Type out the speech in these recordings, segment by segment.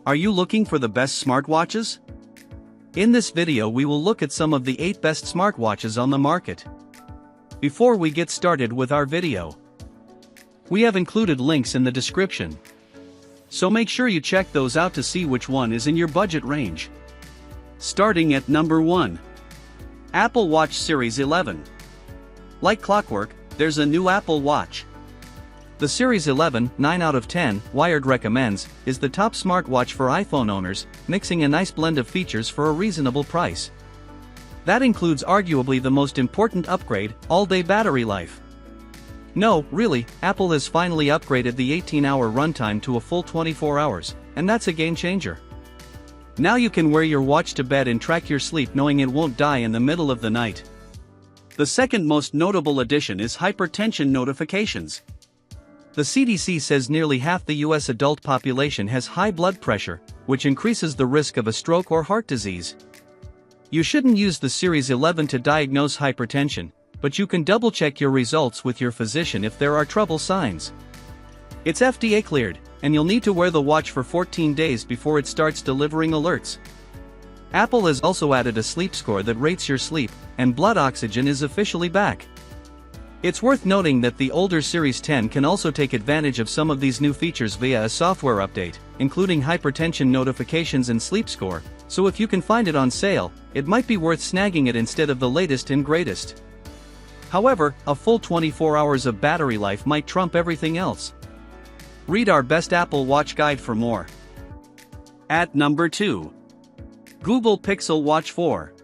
Are you looking for the best smartwatches? In this video we will look at some of the 8 best smartwatches on the market. Before we get started with our video, we have included links in the description, so make sure you check those out to see which one is in your budget range. Starting at number 1. Apple Watch Series 11. Like clockwork, there's a new Apple Watch. The Series 11, 9 out of 10, Wired recommends, is the top smartwatch for iPhone owners, mixing a nice blend of features for a reasonable price. That includes arguably the most important upgrade, all-day battery life. No, really, Apple has finally upgraded the 18-hour runtime to a full 24 hours, and that's a game changer. Now you can wear your watch to bed and track your sleep knowing it won't die in the middle of the night. The second most notable addition is hypertension notifications. The CDC says nearly half the US adult population has high blood pressure, which increases the risk of a stroke or heart disease. You shouldn't use the Series 11 to diagnose hypertension, but you can double-check your results with your physician if there are trouble signs. It's FDA cleared, and you'll need to wear the watch for 14 days before it starts delivering alerts. Apple has also added a sleep score that rates your sleep, and blood oxygen is officially back. It's worth noting that the older Series 10 can also take advantage of some of these new features via a software update, including hypertension notifications and sleep score, so if you can find it on sale, it might be worth snagging it instead of the latest and greatest. However, a full 24 hours of battery life might trump everything else. Read our best Apple Watch guide for more. At number 2. Google Pixel Watch 4.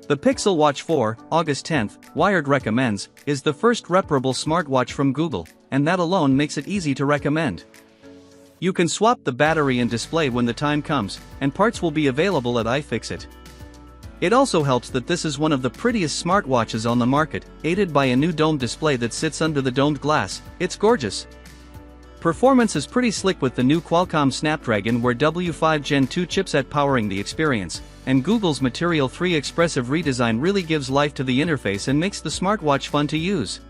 The Pixel Watch 4, August 10th, Wired recommends, is the first reparable smartwatch from Google, and that alone makes it easy to recommend. You can swap the battery and display when the time comes, and parts will be available at iFixit. It also helps that this is one of the prettiest smartwatches on the market, aided by a new domed display that sits under the domed glass. It's gorgeous. Performance is pretty slick with the new Qualcomm Snapdragon Wear W5 Gen 2 chipset powering the experience, and Google's Material 3 expressive redesign really gives life to the interface and makes the smartwatch fun to use.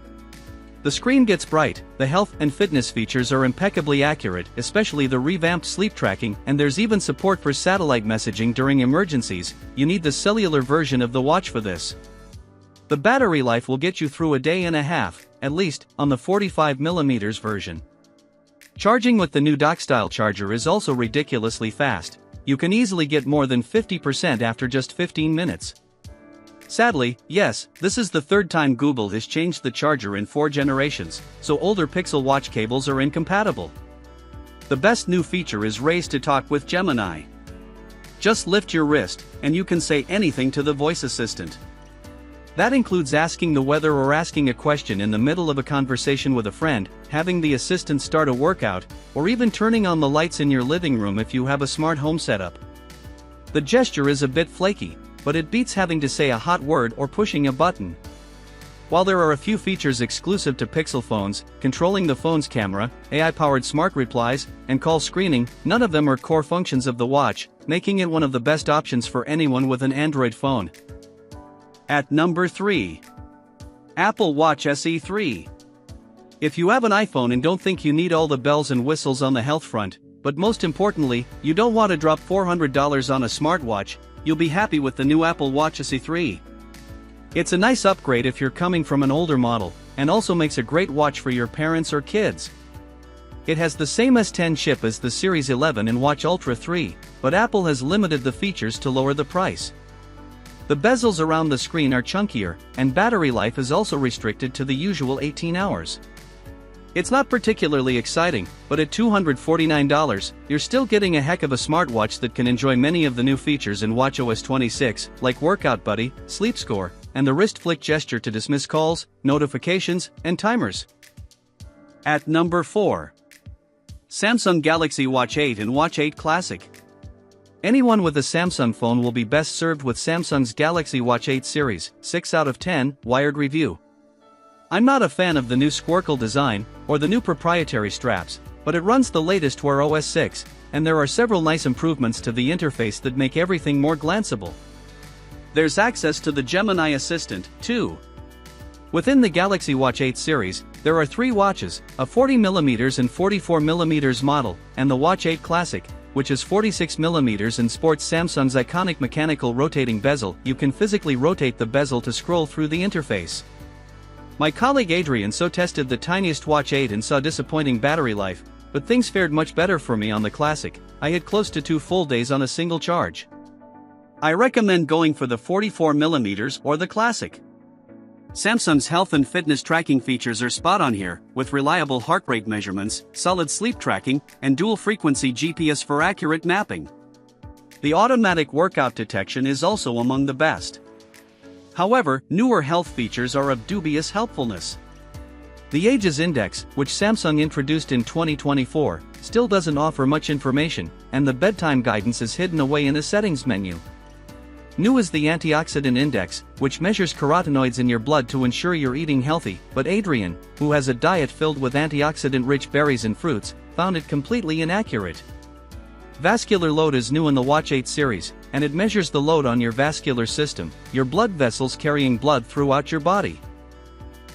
The screen gets bright, the health and fitness features are impeccably accurate, especially the revamped sleep tracking, and there's even support for satellite messaging during emergencies. You need the cellular version of the watch for this. The battery life will get you through a day and a half, at least, on the 45mm version. Charging with the new dock-style charger is also ridiculously fast. You can easily get more than 50% after just 15 minutes. Sadly, yes, this is the third time Google has changed the charger in 4 generations, so older Pixel Watch cables are incompatible. The best new feature is Raise to Talk with Gemini. Just lift your wrist, and you can say anything to the voice assistant. That includes asking the weather or asking a question in the middle of a conversation with a friend, having the assistant start a workout, or even turning on the lights in your living room if you have a smart home setup. The gesture is a bit flaky, but it beats having to say a hot word or pushing a button. While there are a few features exclusive to Pixel phones, controlling the phone's camera, AI-powered smart replies, and call screening, none of them are core functions of the watch, making it one of the best options for anyone with an Android phone. At number 3. Apple Watch SE 3. If you have an iPhone and don't think you need all the bells and whistles on the health front, but most importantly, you don't want to drop $400 on a smartwatch, you'll be happy with the new Apple Watch SE 3. It's a nice upgrade if you're coming from an older model, and also makes a great watch for your parents or kids. It has the same S10 chip as the Series 11 and Watch Ultra 3, but Apple has limited the features to lower the price. The bezels around the screen are chunkier, and battery life is also restricted to the usual 18 hours. It's not particularly exciting, but at $249, you're still getting a heck of a smartwatch that can enjoy many of the new features in watchOS 26, like Workout Buddy, Sleep Score, and the wrist flick gesture to dismiss calls, notifications, and timers. At number 4. Samsung Galaxy Watch 8 and Watch 8 Classic. Anyone with a Samsung phone will be best served with Samsung's Galaxy Watch 8 series, 6 out of 10, Wired review. I'm not a fan of the new Squircle design, or the new proprietary straps, but it runs the latest Wear OS 6, and there are several nice improvements to the interface that make everything more glanceable. There's access to the Gemini Assistant, too. Within the Galaxy Watch 8 series, there are 3 watches, a 40mm and 44mm model, and the Watch 8 Classic, which is 46mm and sports Samsung's iconic mechanical rotating bezel. You can physically rotate the bezel to scroll through the interface. My colleague Adrian tested the tiniest Watch 8 and saw disappointing battery life, but things fared much better for me on the Classic. I had close to 2 full days on a single charge. I recommend going for the 44mm or the Classic. Samsung's health and fitness tracking features are spot on here, with reliable heart rate measurements, solid sleep tracking, and dual-frequency GPS for accurate mapping. The automatic workout detection is also among the best. However, newer health features are of dubious helpfulness. The Ages Index, which Samsung introduced in 2024, still doesn't offer much information, and the bedtime guidance is hidden away in a settings menu. New is the Antioxidant Index, which measures carotenoids in your blood to ensure you're eating healthy, but Adrian, who has a diet filled with antioxidant-rich berries and fruits, found it completely inaccurate. Vascular load is new in the Watch 8 series, and it measures the load on your vascular system, your blood vessels carrying blood throughout your body.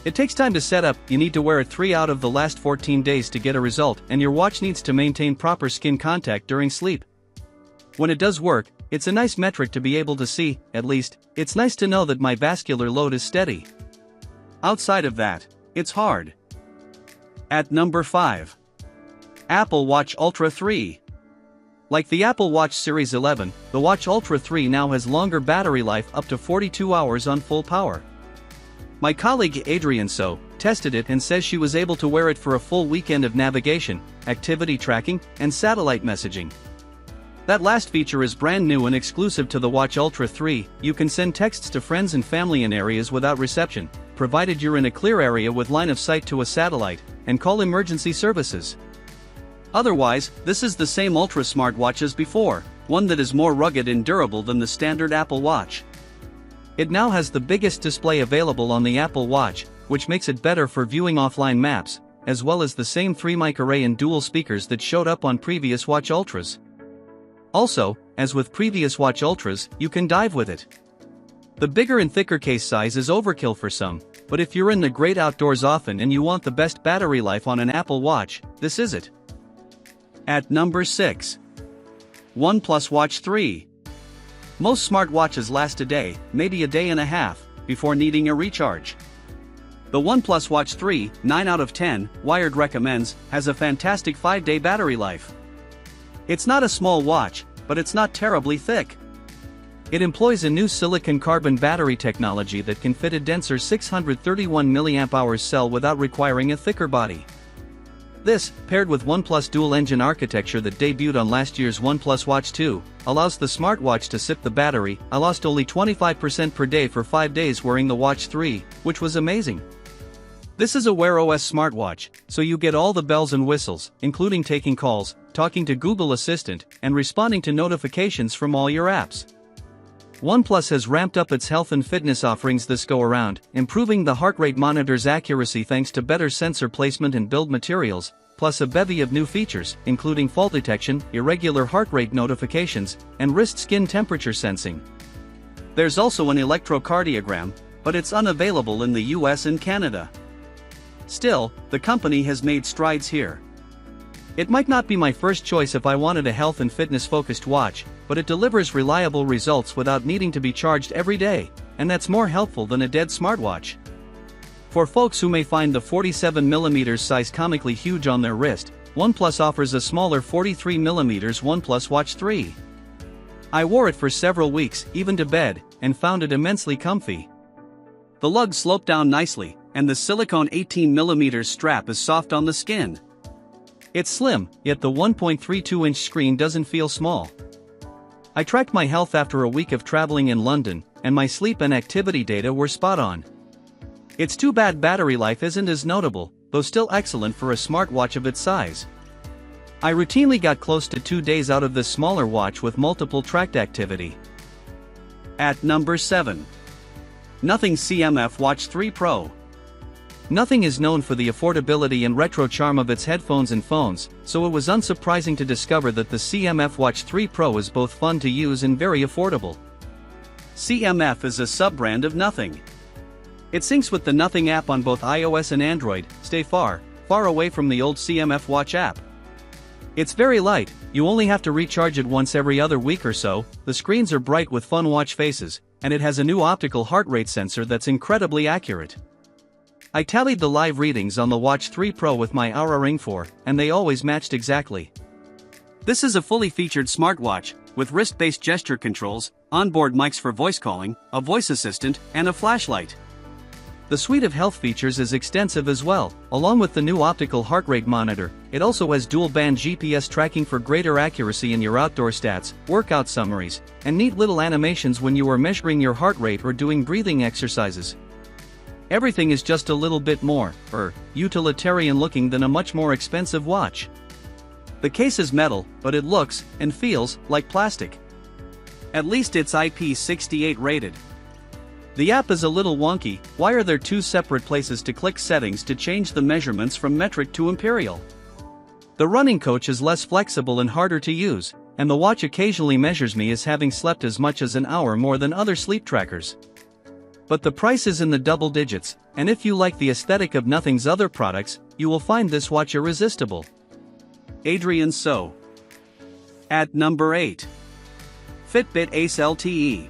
It takes time to set up. You need to wear it 3 out of the last 14 days to get a result, and your watch needs to maintain proper skin contact during sleep. When it does work, it's a nice metric to be able to see. At least, it's nice to know that my vascular load is steady. Outside of that, it's hard. At number 5. Apple Watch Ultra 3. Like the Apple Watch Series 11, the Watch Ultra 3 now has longer battery life, up to 42 hours on full power. My colleague Adrian tested it and says she was able to wear it for a full weekend of navigation, activity tracking, and satellite messaging. That last feature is brand new and exclusive to the Watch Ultra 3. You can send texts to friends and family in areas without reception, provided you're in a clear area with line of sight to a satellite, and call emergency services. Otherwise, this is the same Ultra smartwatch as before, one that is more rugged and durable than the standard Apple Watch. It now has the biggest display available on the Apple Watch, which makes it better for viewing offline maps, as well as the same 3-mic array and dual speakers that showed up on previous Watch Ultras. Also, as with previous Watch Ultras, you can dive with it. The bigger and thicker case size is overkill for some, but if you're in the great outdoors often and you want the best battery life on an Apple Watch, this is it. At number 6. OnePlus Watch 3. Most smartwatches last a day, maybe a day and a half, before needing a recharge. The OnePlus Watch 3, 9 out of 10, Wired recommends, has a fantastic 5-day battery life. It's not a small watch, but it's not terribly thick. It employs a new silicon-carbon battery technology that can fit a denser 631 mAh cell without requiring a thicker body. This, paired with OnePlus dual-engine architecture that debuted on last year's OnePlus Watch 2, allows the smartwatch to sip the battery. I lost only 25% per day for 5 days wearing the Watch 3, which was amazing. This is a Wear OS smartwatch, so you get all the bells and whistles, including taking calls, talking to Google Assistant, and responding to notifications from all your apps. OnePlus has ramped up its health and fitness offerings this go-around, improving the heart rate monitor's accuracy thanks to better sensor placement and build materials, plus a bevy of new features, including fall detection, irregular heart rate notifications, and wrist skin temperature sensing. There's also an electrocardiogram, but it's unavailable in the US and Canada. Still, the company has made strides here. It might not be my first choice if I wanted a health and fitness-focused watch, but it delivers reliable results without needing to be charged every day, and that's more helpful than a dead smartwatch. For folks who may find the 47mm size comically huge on their wrist, OnePlus offers a smaller 43mm OnePlus Watch 3. I wore it for several weeks, even to bed, and found it immensely comfy. The lugs slope down nicely, and the silicone 18mm strap is soft on the skin. It's slim, yet the 1.32-inch screen doesn't feel small. I tracked my health after a week of traveling in London, and my sleep and activity data were spot on. It's too bad battery life isn't as notable, though still excellent for a smartwatch of its size. I routinely got close to 2 days out of this smaller watch with multiple tracked activity. At number 7. Nothing CMF Watch 3 Pro. Nothing is known for the affordability and retro charm of its headphones and phones, so it was unsurprising to discover that the CMF Watch 3 Pro is both fun to use and very affordable. CMF is a sub-brand of Nothing. It syncs with the Nothing app on both iOS and Android. Stay far, far away from the old CMF Watch app. It's very light, You only have to recharge it once every other week or so. The screens are bright with fun watch faces, and it has a new optical heart rate sensor that's incredibly accurate. I tallied the live readings on the Watch 3 Pro with my Oura Ring 4, and they always matched exactly. This is a fully featured smartwatch, with wrist-based gesture controls, onboard mics for voice calling, a voice assistant, and a flashlight. The suite of health features is extensive as well. Along with the new optical heart rate monitor, it also has dual-band GPS tracking for greater accuracy in your outdoor stats, workout summaries, and neat little animations when you are measuring your heart rate or doing breathing exercises. Everything is just a little bit more, utilitarian looking than a much more expensive watch. The case is metal, but it looks, and feels, like plastic. At least it's IP68 rated. The app is a little wonky. Why are there two separate places to click settings to change the measurements from metric to imperial? The running coach is less flexible and harder to use, and the watch occasionally measures me as having slept as much as an hour more than other sleep trackers. But the price is in the double digits, and if you like the aesthetic of Nothing's other products, you will find this watch irresistible. Adrian So. At number 8. Fitbit Ace LTE.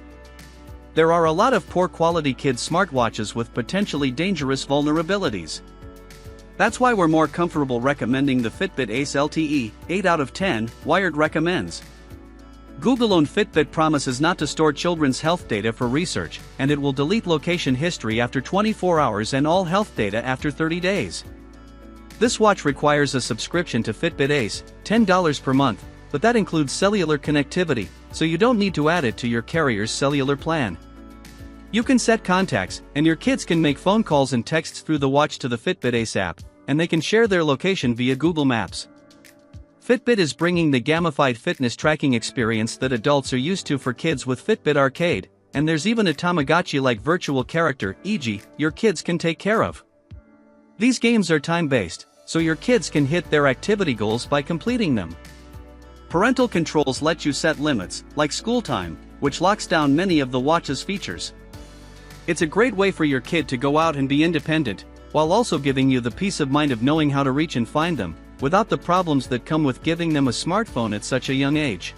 There are a lot of poor quality kids' smartwatches with potentially dangerous vulnerabilities. That's why we're more comfortable recommending the Fitbit Ace LTE. 8 out of 10, Wired recommends. Google-owned Fitbit promises not to store children's health data for research, and it will delete location history after 24 hours and all health data after 30 days. This watch requires a subscription to Fitbit Ace, $10 per month, but that includes cellular connectivity, so you don't need to add it to your carrier's cellular plan. You can set contacts, and your kids can make phone calls and texts through the watch to the Fitbit Ace app, and they can share their location via Google Maps. Fitbit is bringing the gamified fitness tracking experience that adults are used to for kids with Fitbit Arcade, and there's even a Tamagotchi-like virtual character, e.g., your kids can take care of. These games are time-based, so your kids can hit their activity goals by completing them. Parental controls let you set limits, like school time, which locks down many of the watch's features. It's a great way for your kid to go out and be independent, while also giving you the peace of mind of knowing how to reach and find them, without the problems that come with giving them a smartphone at such a young age.